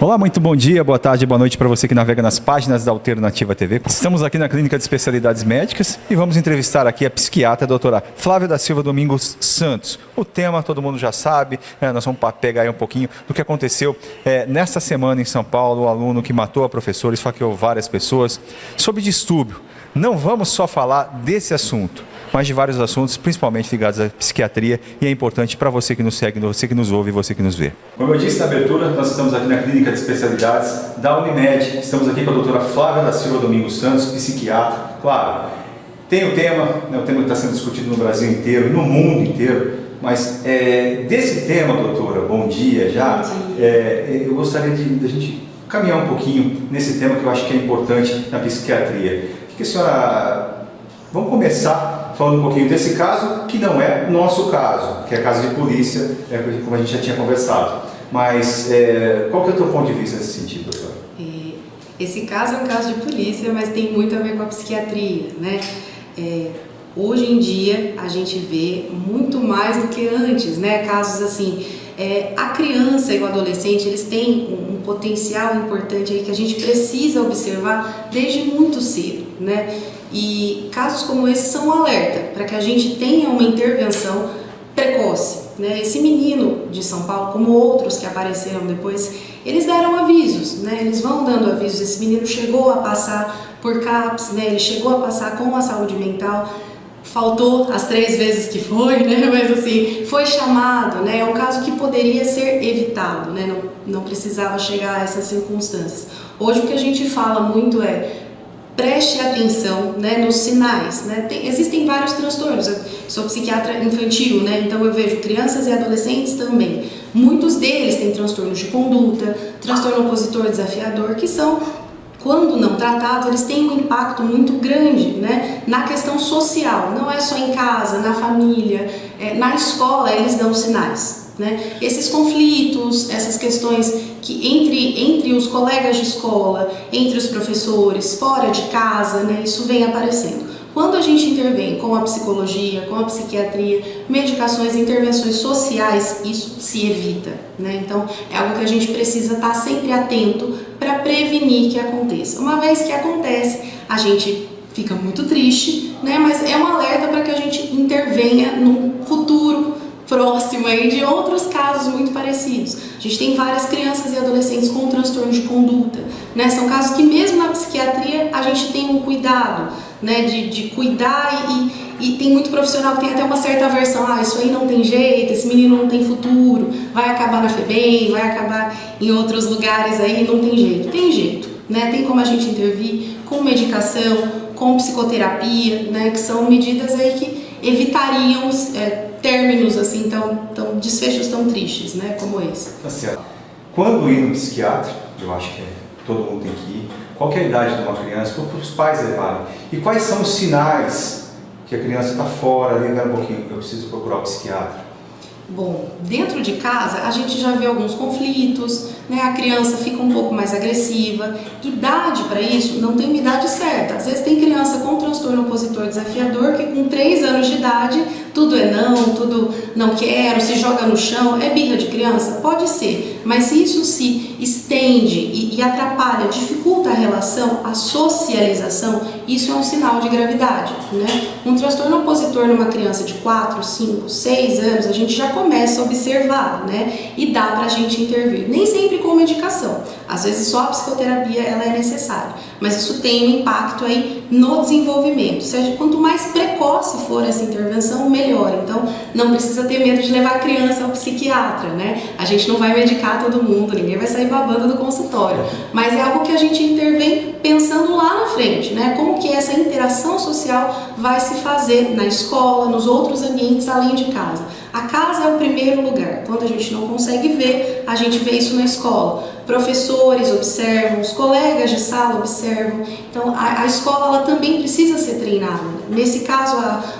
Olá, muito bom dia, boa tarde, boa noite para você que navega nas páginas da Alternativa TV. Estamos aqui na Clínica de Especialidades Médicas e vamos entrevistar aqui a psiquiatra, a doutora Flávia da Silva Domingos Santos. O tema todo mundo já sabe, nós vamos pegar aí um pouquinho do que aconteceu nesta semana em São Paulo, o aluno que matou a professora, esfaqueou várias pessoas, sobre distúrbio. Não vamos só falar desse assunto, mas de vários assuntos, principalmente ligados à psiquiatria, e é importante para você que nos segue, você que nos ouve e você que nos vê. Como eu disse na abertura, nós estamos aqui na Clínica de Especialidades da Unimed, estamos aqui com a doutora Flávia da Silva Domingos Santos, psiquiatra. Claro, tem o tema que está sendo discutido no Brasil inteiro e no mundo inteiro, mas desse tema, doutora, bom dia já, eu gostaria de a gente caminhar um pouquinho nesse tema que eu acho que é importante na psiquiatria. O que a senhora... Vamos começar falando um pouquinho desse caso, que não é o nosso caso, que é caso de polícia, como a gente já tinha conversado. Mas qual que é o teu ponto de vista nesse sentido, doutora? Esse caso é um caso de polícia, mas tem muito a ver com a psiquiatria, né? Hoje em dia a gente vê muito mais do que antes, né? Casos assim, a criança e o adolescente, eles têm um potencial importante aí que a gente precisa observar desde muito cedo, né? E casos como esse são um alerta para que a gente tenha uma intervenção precoce, né? Esse menino de São Paulo, como outros que apareceram depois, eles deram avisos, né? Eles vão dando avisos. Esse menino chegou a passar por CAPS, né? Ele chegou a passar com a saúde mental, faltou as 3 vezes que foi, né? Mas assim, foi chamado, né? É um caso que poderia ser evitado, né? Não precisava chegar a essas circunstâncias. Hoje o que a gente fala muito preste atenção, né, nos sinais, né? Existem vários transtornos. Eu sou psiquiatra infantil, né? Então eu vejo crianças e adolescentes também. Muitos deles têm transtornos de conduta, transtorno opositor desafiador, que são, quando não tratados, eles têm um impacto muito grande, né, na questão social. Não é só em casa, na família, na escola eles dão sinais, né? Esses conflitos, essas questões que entre os colegas de escola, entre os professores, fora de casa, né, isso vem aparecendo. Quando a gente intervém com a psicologia, com a psiquiatria, medicações, intervenções sociais, isso se evita, né? Então é algo que a gente precisa estar sempre atento para prevenir que aconteça. Uma vez que acontece, a gente fica muito triste, né? Mas é um alerta para que a gente intervenha num futuro próximo aí de outros casos muito parecidos. A gente tem várias crianças e adolescentes com transtorno de conduta, né? São casos que mesmo na psiquiatria a gente tem um cuidado, né, de cuidar e tem muito profissional que tem até uma certa aversão, isso aí não tem jeito, esse menino não tem futuro, vai acabar na FEBEM, vai acabar em outros lugares aí, não tem jeito. Tem jeito, né? Tem como a gente intervir com medicação, com psicoterapia, né, que são medidas aí que evitariam términos assim, desfechos tão tristes, né, como esse. Tá certo. Quando ir no psiquiatra, eu acho que todo mundo tem que ir, qual que é a idade de uma criança, para os pais levarem, e quais são os sinais que a criança está fora, lembra um pouquinho, eu preciso procurar o psiquiatra? Bom, dentro de casa a gente já vê alguns conflitos, né? A criança fica um pouco mais agressiva. Idade para isso não tem uma idade certa. Às vezes tem criança com transtorno opositor desafiador que com 3 anos de idade tudo é não, tudo não quero, se joga no chão, é birra de criança? Pode ser, mas se isso se estende e atrapalha, dificulta a relação, a socialização, isso é um sinal de gravidade, né? Um transtorno opositor numa criança de 4, 5, 6 anos, a gente já começa a observar, né? E dá pra gente intervir, nem sempre com medicação, às vezes só a psicoterapia ela é necessária, mas isso tem um impacto aí no desenvolvimento, ou seja, quanto mais precoce for essa intervenção, melhor. Então não precisa ter medo de levar a criança ao psiquiatra, né? A gente não vai medicar todo mundo, ninguém vai sair babando do consultório, mas é algo que a gente intervém pensando lá na frente, né? Como que essa interação social vai se fazer na escola, nos outros ambientes além de casa. A casa é o primeiro lugar. Quando a gente não consegue ver, a gente vê isso na escola. Professores observam, os colegas de sala observam. Então a escola ela também precisa ser treinada. Nesse caso,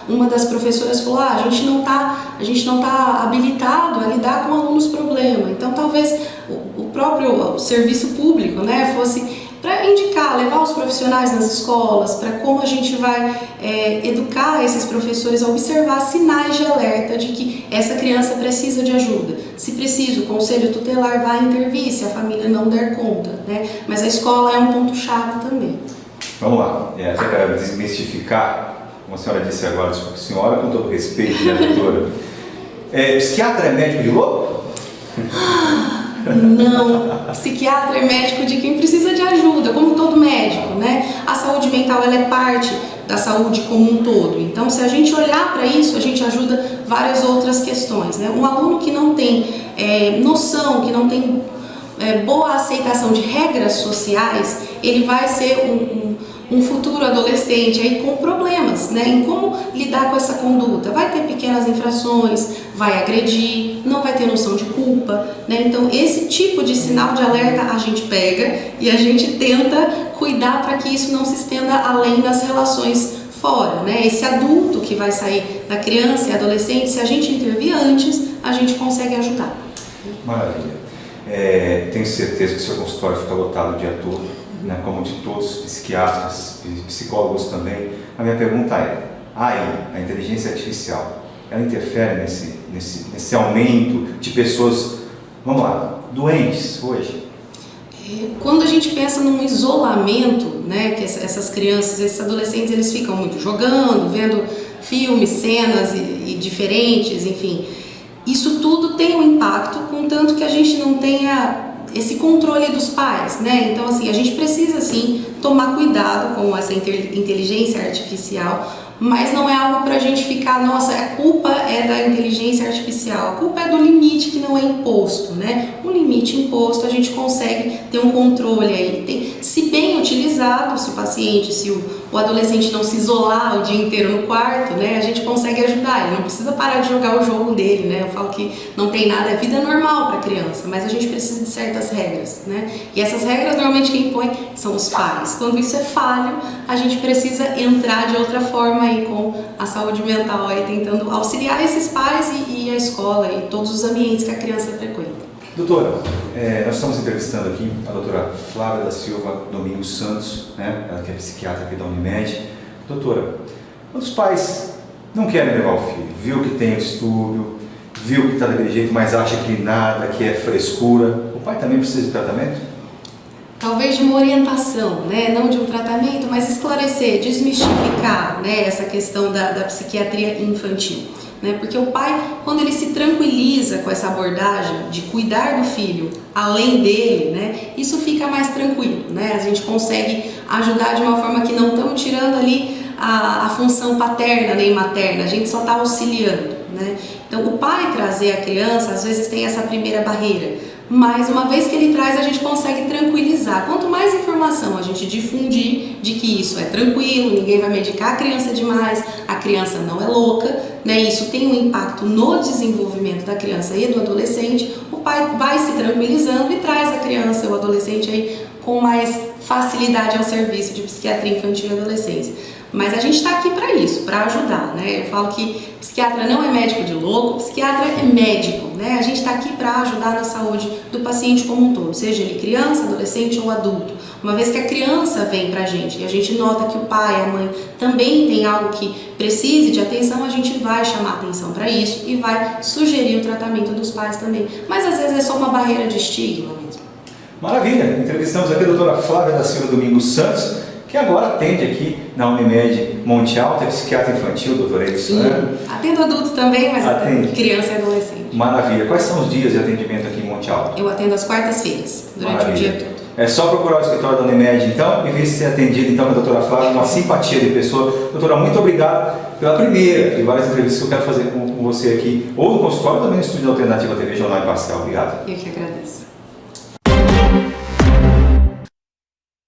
uma das professoras falou: a gente não tá habilitado a lidar com alunos problema. Então talvez o próprio serviço público, né, fosse para indicar, levar os profissionais nas escolas, para como a gente vai educar esses professores a observar sinais de alerta de que essa criança precisa de ajuda. Se precisa, o conselho tutelar vai intervir se a família não der conta, né? Mas a escola é um ponto-chave também. Vamos lá, até para desmistificar, como a senhora disse agora, desculpa, senhora, com todo respeito, né, doutora? Psiquiatra é médico de louco? Não, psiquiatra é médico de quem precisa de ajuda, como todo médico, né? A saúde mental ela é parte da saúde como um todo. Então, se a gente olhar para isso, a gente ajuda várias outras questões, né? Um aluno que não tem noção, que não tem boa aceitação de regras sociais, ele vai ser um futuro adolescente aí com problemas, né, em como lidar com essa conduta. Vai ter pequenas infrações, vai agredir, não vai ter noção de culpa, né? Então esse tipo de sinal de alerta a gente pega e a gente tenta cuidar para que isso não se estenda além das relações fora, né? Esse adulto que vai sair da criança e adolescente, se a gente intervir antes, a gente consegue ajudar. Maravilha. Tenho certeza que o seu consultório fica lotado o dia todo, né, como de todos os psiquiatras e psicólogos também. A minha pergunta é, a inteligência artificial, ela interfere nesse aumento de pessoas, vamos lá, doentes hoje? Quando a gente pensa num isolamento, né, que essas crianças, esses adolescentes, eles ficam muito jogando, vendo filmes, cenas e diferentes, enfim, isso tudo tem um impacto, contanto que a gente não tenha esse controle dos pais, né? Então, assim, a gente precisa, sim, tomar cuidado com essa inteligência artificial, mas não é algo para a gente ficar, nossa, a culpa é da inteligência artificial, a culpa é do limite que não é imposto, né? Um limite imposto, a gente consegue ter um controle aí. Se bem utilizado, se o paciente, se o adolescente não se isolar o dia inteiro no quarto, né? A gente consegue ajudar, ele não precisa parar de jogar o jogo dele, né? Eu falo que não tem nada, é vida normal para a criança, mas a gente precisa de certas regras, né? E essas regras, normalmente, quem impõe são os pais. Quando isso é falho, a gente precisa entrar de outra forma aí com a saúde mental, aí tentando auxiliar esses pais e a escola e todos os ambientes que a criança frequenta. Doutora, nós estamos entrevistando aqui a doutora Flávia da Silva Domingos Santos, né? Ela que é psiquiatra aqui da Unimed. Doutora, quando os pais não querem levar o filho, viu que tem o distúrbio, viu que está daquele jeito, mas acha que nada, que é frescura, o pai também precisa de tratamento? Talvez de uma orientação, né? Não de um tratamento, mas esclarecer, desmistificar, né? Essa questão da psiquiatria infantil. Né? Porque o pai, quando ele se tranquiliza com essa abordagem de cuidar do filho além dele, né? Isso fica mais tranquilo, né? A gente consegue ajudar de uma forma que não estamos tirando ali a função paterna nem materna, a gente só está auxiliando, né? Então o pai trazer a criança, às vezes tem essa primeira barreira, mas uma vez que ele traz, a gente consegue tranquilizar. Quanto mais informação a gente difundir de que isso é tranquilo, ninguém vai medicar a criança demais, a criança não é louca, né? Isso tem um impacto no desenvolvimento da criança e do adolescente, o pai vai se tranquilizando e traz a criança ou o adolescente aí com mais facilidade ao serviço de psiquiatria infantil e adolescência. Mas a gente está aqui para isso, para ajudar, né? Eu falo que psiquiatra não é médico de louco, psiquiatra é médico, né? A gente está aqui para ajudar na saúde do paciente como um todo, seja ele criança, adolescente ou adulto. Uma vez que a criança vem para a gente e a gente nota que o pai, a mãe também tem algo que precise de atenção, a gente vai chamar atenção para isso e vai sugerir o tratamento dos pais também. Mas às vezes é só uma barreira de estigma mesmo. Maravilha! Entrevistamos aqui a doutora Flávia da Silva Domingos Santos, que agora atende aqui na Unimed Monte Alto, é psiquiatra infantil, doutora Edson. Atendo adulto também, mas atendo criança e adolescente. Maravilha. Quais são os dias de atendimento aqui em Monte Alto? Eu atendo às quartas-feiras, durante o dia todo. É só procurar o escritório da Unimed, então, e ver se é atendido, então, com a doutora Flávia, uma simpatia de pessoa. Doutora, muito obrigado pela primeira de várias entrevistas que eu quero fazer com você aqui, ou no consultório, ou também no estúdio da Alternativa TV Jornal Imparcial. Obrigado. Eu que agradeço.